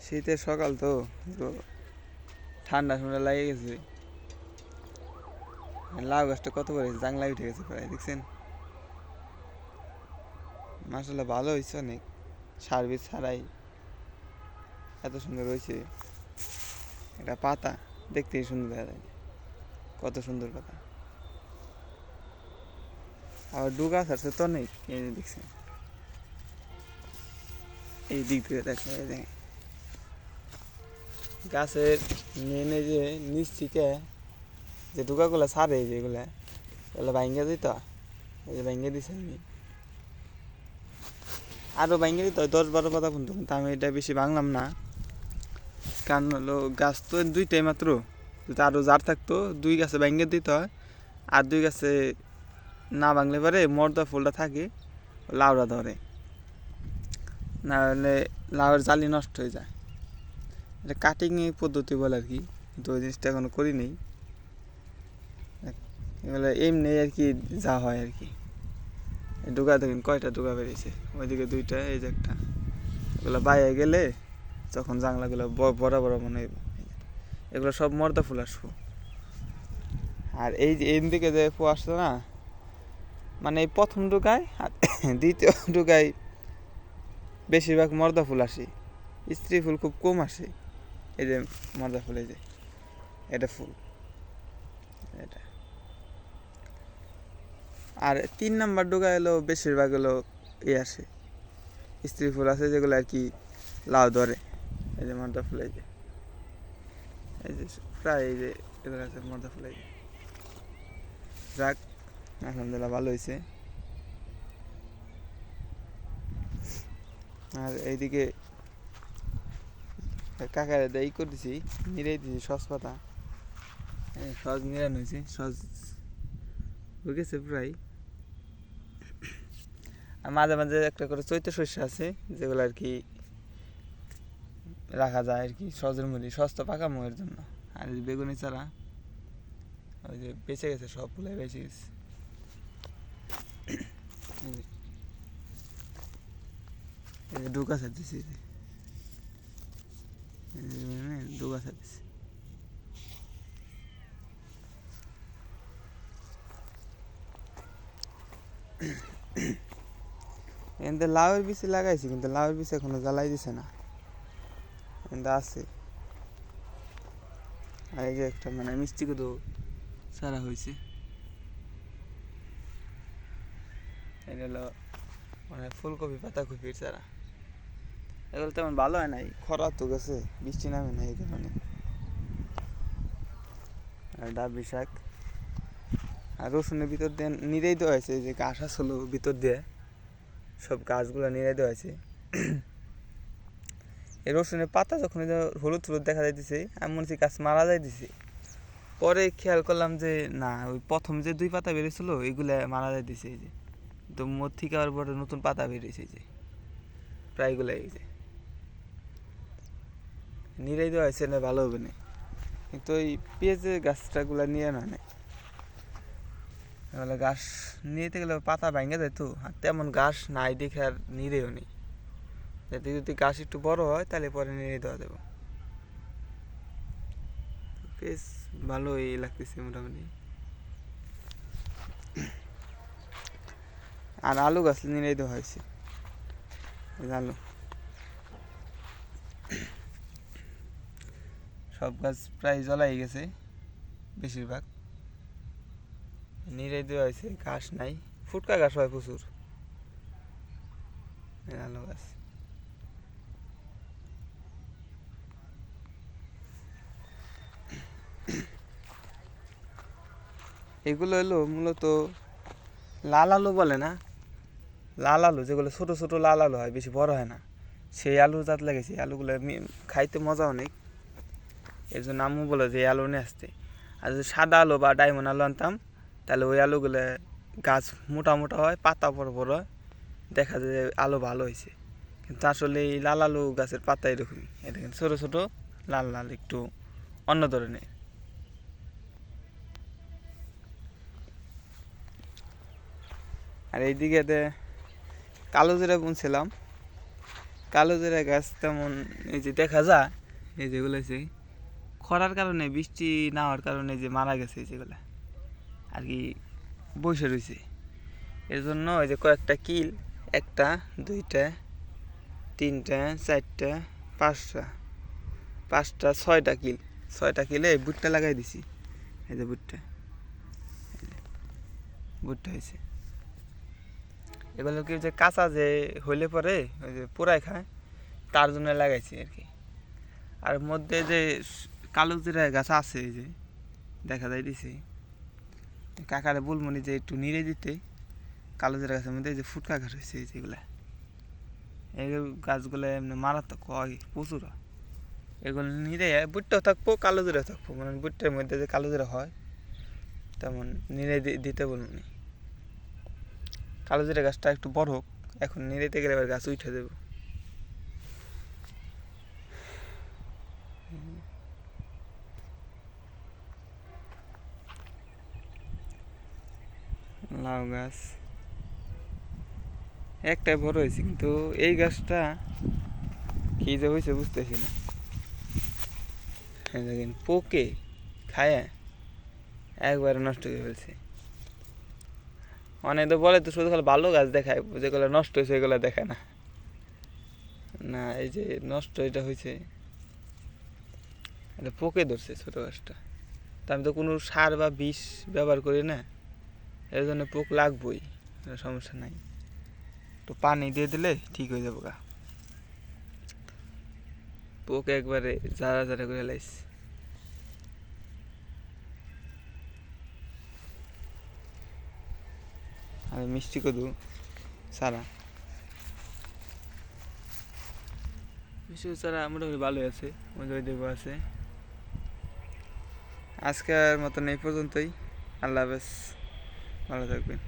শীতের সকাল তো ঠান্ডা ঠান্ডা লাগে গেছে। লাউ গাছটা কত বড় হয়েছে, জাংলা উঠে গেছে প্রায়, দেখছেন? মাসাল্লাহ ভালো হয়েছে অনেক, সার বীজ ছাড়াই এত সুন্দর হয়েছে। এটা পাতা দেখতেই সুন্দর দেখা যায়, কত সুন্দর পাতা। আবার ডুগা ছাড়ছে তো অনেক, এই যে দেখছেন, এই দিক থেকে দেখেন, এই দেখেন গাছের মেনে যে নিচ থেকে যে ডুগাগুলো ছাড়ে, যেগুলা এগুলো ভাঙ্গে দিত, এই যে ভাঙ্গে দিছে আমি, আরও ভাঙ্গে দিত 10-12 পাতা পর্যন্ত, কিন্তু আমি এটা বেশি ভাঙলাম না। কারণ হলো গাছ তো দুইটাই মাত্র, যদি আরও জার থাকতো 2 গাছে ভাঙ্গে দিত হয়, আর 2 গাছে না ভাঙলে পারে মর্দা ফুলটা থাকে, লাউড়া ধরে, না হলে লাউয়ের জালি নষ্ট হয়ে যায়। এটা কাটিং পদ্ধতি বলে আর কি, কিন্তু ওই জিনিসটা এখনো করি নেই। এগুলো এমনি আর কি যা হয় আর কি। ডুগা দেখেন কয়টা ডুগা বেরিয়েছে, ওইদিকে 2টা, এই যে একটা। এগুলো বাইরে গেলে তখন জাংলাগুলো বড় বড় মনে হইব। এগুলো সব মর্দা ফুল আসবো। আর এই যে এদিকে যে ফু আসছে না, মানে এই প্রথম ডুগায় আর দ্বিতীয় ডুগায় বেশিরভাগ মর্দা ফুল আসে, স্ত্রী ফুল খুব কম আসে। এই যে মর্দা ফুল, এই যে এটা ফুল, এটা। আর 3 নাম্বার ডুগা এলো বেশিরভাগ হলো আসে, স্ত্রী ফুল আছে যেগুলো আর কি লাউ ধরে। এই যে মর্দা ফুল, এই যে প্রায় এই যে এদের আছে মর্দা ফুল, এই যে। যাক, আলহামদুলিল্লাহ ভালো হয়েছে। আর এইদিকে কাকারে দেই করে দিছি, নিড়াই দিছি সস পাতা, সস নিড়ানো হয়েছে, সস হয়ে গেছে প্রায়। আর মাঝে মাঝে একটা করে চৈত্য শস্য আছে, যেগুলো আর কি রাখা যায় আর কি সজের মুড়ি, সস তো পাকা মুখের জন্য। আর এই বেগুনি চারা, ওই যে বেঁচে গেছে, সবগুলো বেঁচে গেছে। এই যে ডুকা ছাড়তেছি, ডুকা ছাড়তেছি। এতে লাউয়ের বীজ লাগাইছি, কিন্তু লাউয়ের বীজ এখনো জ্বালাই দিছে না, কিন্তু আছে। আর এই যে একটা মানে মিষ্টি কদু সারা হয়েছে, এটা হলো মানে ফুলকপি পাতাকপির চারা। এগুলো তেমন ভালো হয় নাই, খরা তো গেছে, বৃষ্টি নামে না এই কারণে। আর ডাবি শাক, আর রসুনের ভিতর দিয়ে নিড়াই দেওয়া হয়েছে, যে গাছ আসলো ভিতর দিয়ে সব গাছগুলো নিড়াই দেওয়া হয়েছে। এই রসুনের পাতা যখন হলুদ হলুদ দেখা যাইতেছে, আমি মনে হচ্ছে গাছ মারা যাইতেছে। পরে খেয়াল করলাম যে না, ওই প্রথম যে 2 পাতা বেরিয়েছিল এগুলো মারা যাইতেছে। এই যে তো মোর থেকে আবার বড় নতুন পাতা বেরিয়েছে, যে প্রায়গুলো এই যে নিড়াই দেওয়া হয়েছে, না ভালো হবে না। কিন্তু ওই পেঁয়াজের গাছটাগুলো নিয়ে না নেয়, তাহলে গাছ নিতে গেলে পাতা ভেঙে যায় তো, আর তেমন গাছ নাই দেখে আর নিড়েও নেই। যাতে যদি গাছ একটু বড় হয় তাহলে পরে নিড়ে দেওয়া যাবে। বেশ ভালোই লাগতেছে মোটামুটি। আর আলু গাছ নিড়ে দেওয়া হয়েছে, আলু সব গাছ প্রায় জ্বলাই গেছে, বেশিরভাগ নিড়ে দেওয়া হয়েছে, ঘাস নাই, ফুটকা ঘাস হয় প্রচুর। আলু গাছ এগুলো হলো মূলত লাল আলু বলে না, লাল আলু যেগুলো ছোট ছোট লাল আলু হয়, বেশি বড় হয় না, সেই আলুর জাত লেগেছে। আলুগুলো খাইতে মজা অনেক, এর জন্য আম্মু বলে যে এই আলু নিয়ে আসতে। আর যদি সাদা আলু বা ডায়মন্ড আলু আনতাম, তাহলে ওই আলুগুলো গাছ মোটা মোটা হয়, পাতা বড় বড় হয়, দেখা যায় যে আলু ভালো হয়েছে। কিন্তু আসলে এই লাল আলু গাছের পাতা এরকমই, এটা কিন্তু ছোটো ছোটো লাল লাল একটু অন্য ধরনের। আর এইদিকে কালো জিরা বুনছিলাম, কালো জিরা গাছ তেমন এই যে দেখা যায়, এই যেগুলো আছে খরার কারণে, বৃষ্টি না হওয়ার কারণে যে মারা গেছে যেগুলা আর কি, বসে রয়েছে। এর জন্য ওই যে কয়েকটা কিল, একটা, দুইটা, তিনটা, চারটা, পাঁচটা, ছয়টা কিলে ভুট্টা লাগাই দিছি। এই যে ভুট্টা হয়েছে। এগুলো কি যে কাঁচা যে হইলে পরে ওই যে পোড়াই খায়, তার জন্য লাগাইছি আর কি। আর মধ্যে যে কালো জিরা গাছ আছে, এই যে দেখা যায় দিছে, কাকারে বলমনি যে একটু নিড়ে দিতে। কালো জিরা গাছের মধ্যে যে ফুটকা গাছ হয়েছে যেগুলা, এই গাছগুলো এমনি মারাত্মক হয় প্রচুর। এগুলো নিড়ে বুটটাও থাকবো, কালো জিরা থাকবো, মানে বুটটার মধ্যে যে কালো জিরা হয় তেমন নিড়ে দিতে বলমনি। কালো জিরা গাছটা একটু বড় হোক, এখন নিড়েতে গেলে এবার গাছ উঠে দেবো। লাউ গাছ একটাই বড় হয়েছে, কিন্তু এই গাছটা কি যে হয়েছে বুঝতেছি না। দেখেন পোকে খায় একবারে নষ্ট করে ফেলছে। অনেক তো বলে তো শুধু খালি ভালো গাছ দেখায়, যেগুলো নষ্ট হয়েছে এগুলো দেখায় না। না, এই যে নষ্ট এটা হয়েছে, এটা পোকে ধরছে ছোটো গাছটা। তা আমি তো কোনো সার বা বিষ ব্যবহার করি না, এর জন্য পোক লাগবই, সমস্যা নাই। তো পানি দিয়ে দিলে ঠিক হয়ে যাবো গা। পোক একবারে জারা জারা করে লাইছে। আর মিষ্টি কদু সারা, মিষ্টি কদু সারা মোটামুটি ভালোই আছে, ওই দেখবো আছে। আজকের মতন এই পর্যন্তই। আল্লাহ হাফেজ, ভালো থাকবেন।